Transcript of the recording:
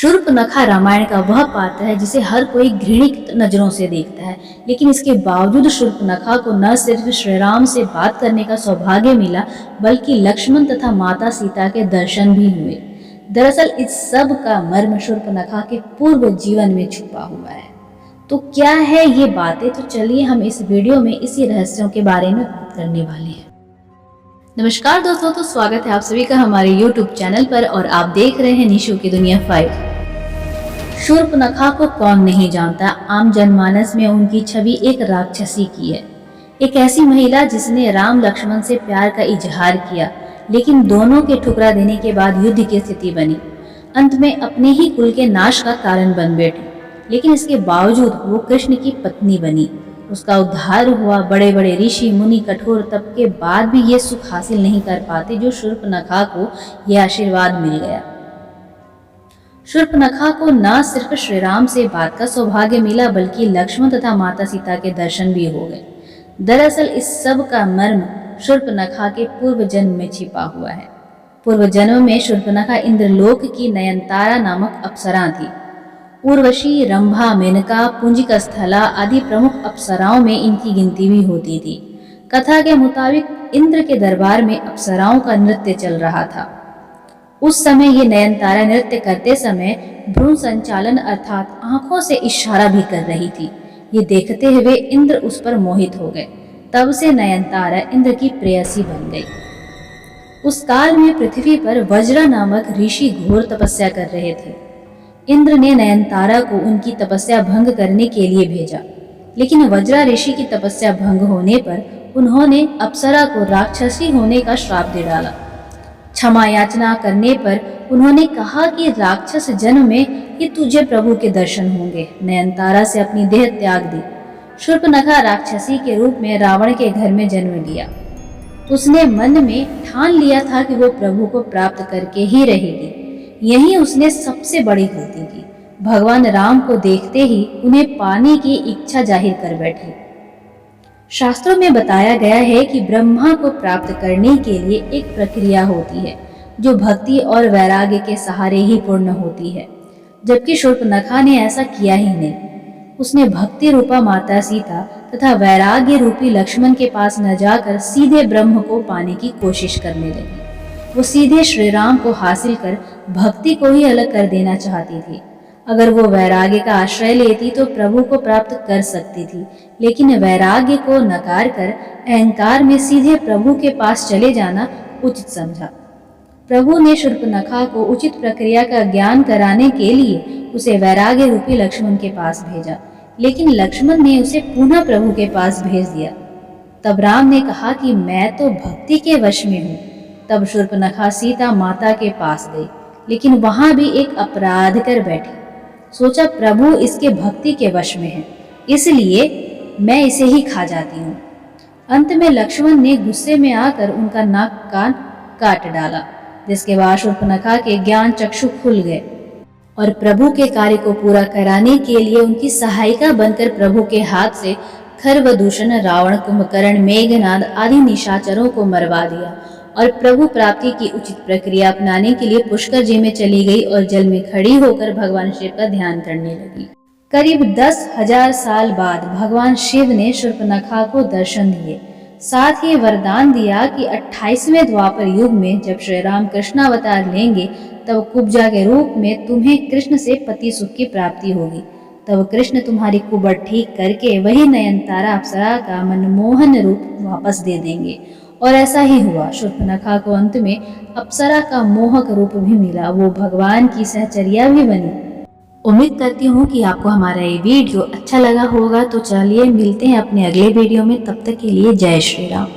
शूर्पणखा रामायण का वह पात्र है जिसे हर कोई घृणित नजरों से देखता है, लेकिन इसके बावजूद शूर्पणखा को न सिर्फ श्री राम से बात करने का सौभाग्य मिला, बल्कि लक्ष्मण तथा माता सीता के दर्शन भी हुए। दरअसल इस सब का मर्म शूर्पणखा के पूर्व जीवन में छुपा हुआ है। तो क्या है ये बातें, तो चलिए हम इस वीडियो में इसी रहस्यों के बारे में बात करने वाले हैं। नमस्कार दोस्तों, तो स्वागत है आप सभी का हमारे YouTube चैनल पर और आप देख रहे हैं निशु की दुनिया 5। शूर्पणखा को कौन नहीं जानता। आम जनमानस में उनकी छवि एक राक्षसी की है, एक ऐसी महिला जिसने राम लक्ष्मण से प्यार का इजहार किया, लेकिन दोनों के ठुकरा देने के बाद युद्ध की स्थिति बनी। अंत में अपने ही कुल के नाश का कारण बन बैठी, लेकिन इसके बावजूद वो कृष्ण की पत्नी बनी। उसका उद्धार हुआ। बड़े बड़े ऋषि मुनि कठोर तप के बाद भी ये सुख हासिल नहीं कर पाते जो शूर्पणखा को यह आशीर्वाद मिल गया। शूर्पणखा को न सिर्फ श्री राम से बात का सौभाग्य मिला, बल्कि लक्ष्मण तथा माता सीता के दर्शन भी हो गए। दरअसल इस सब का मर्म शूर्पणखा के पूर्व जन्म में छिपा हुआ है। पूर्व जन्म में शूर्पणखा इंद्रलोक की नयनतारा नामक अप्सरा थी। उर्वशी, रंभा, मेनका, पुंजिकस्थला आदि प्रमुख अप्सराओं में इनकी गिनती भी होती थी। कथा के मुताबिक इंद्र के दरबार में अप्सराओं का नृत्य चल रहा था। उस समय ये नयनतारा नृत्य करते समय भ्रूण संचालन अर्थात आंखों से इशारा भी कर रही थी। ये देखते हुए इंद्र उस पर मोहित हो गए। तब से नयनतारा इंद्र की प्रेयसी बन गई। उस काल में पृथ्वी पर वज्र नामक ऋषि घोर तपस्या कर रहे थे। इंद्र ने नयनतारा को उनकी तपस्या भंग करने के लिए भेजा, लेकिन वज्रा ऋषि की तपस्या भंग होने पर उन्होंने अप्सरा को राक्षसी होने का श्राप दे डाला। क्षमा याचना करने पर उन्होंने कहा कि राक्षस जन्म में ही तुझे प्रभु के दर्शन होंगे। नयनतारा से अपनी देह त्याग दी। शूर्पणखा राक्षसी के रूप में रावण के घर में जन्म लिया। उसने मन में ठान लिया था कि वो प्रभु को प्राप्त करके ही रहेगी। यही उसने सबसे बड़ी गलती की। भगवान राम को देखते ही उन्हें पाने की इच्छा जाहिर कर बैठी। शास्त्रों में बताया गया है कि ब्रह्मा को प्राप्त करने के लिए एक प्रक्रिया होती है जो भक्ति और वैराग्य के सहारे ही पूर्ण होती है, जबकि शूर्पणखा ने ऐसा किया ही नहीं। उसने भक्ति रूपा माता सीता तथा वैराग्य रूपी लक्ष्मण के पास न जाकर सीधे ब्रह्म को पाने की कोशिश करने लगी। वो सीधे श्री राम को हासिल कर भक्ति को ही अलग कर देना चाहती थी। अगर वो वैराग्य का आश्रय लेती तो प्रभु को प्राप्त कर सकती थी, लेकिन वैराग्य को नकार कर अहंकार में सीधे प्रभु के पास चले जाना उचित समझा। प्रभु ने शूर्पणखा को उचित प्रक्रिया का ज्ञान कराने के लिए उसे वैराग्य रूपी लक्ष्मण के पास भेजा, लेकिन लक्ष्मण ने उसे पुनः प्रभु के पास भेज दिया। तब राम ने कहा कि मैं तो भक्ति के वश में हूँ। तब शूर्पणखा सीता माता के पास गई, लेकिन वहां भी एक अपराध कर बैठी। सोचा प्रभु इसके भक्ति के वश में है, इसलिए मैं इसे ही खा जाती हूँ। अंत में लक्ष्मण ने गुस्से में आकर उनका नाक कान काट डाला, जिसके बाद शूर्पणखा के ज्ञान चक्षु खुल गए और प्रभु के कार्य को पूरा कराने के लिए उनकी सहायिका बनकर प्रभु के हाथ से खरवदूषण, रावण, कुंभकर्ण, मेघनाद आदि निशाचरों को मरवा दिया और प्रभु प्राप्ति की उचित प्रक्रिया अपनाने के लिए पुष्कर जी में चली गई और जल में खड़ी होकर भगवान शिव का ध्यान करने लगी। करीब 10,000 साल बाद भगवान शिव ने शूर्पणखा को दर्शन दिए। साथ ही वरदान दिया कि 28वें द्वापर युग में जब श्री राम कृष्णावतार लेंगे, तब कुब्जा के रूप में तुम्हें कृष्ण से पति सुख की प्राप्ति होगी। तब कृष्ण तुम्हारी कुबड़ ठीक करके वही नयनतारा अप्सरा का मनमोहन रूप वापस दे देंगे। और ऐसा ही हुआ। शूर्पणखा को अंत में अप्सरा का मोहक रूप भी मिला। वो भगवान की सहचर्या भी बनी। उम्मीद करती हूँ कि आपको हमारा ये वीडियो अच्छा लगा होगा। तो चलिए मिलते हैं अपने अगले वीडियो में। तब तक के लिए जय श्री राम।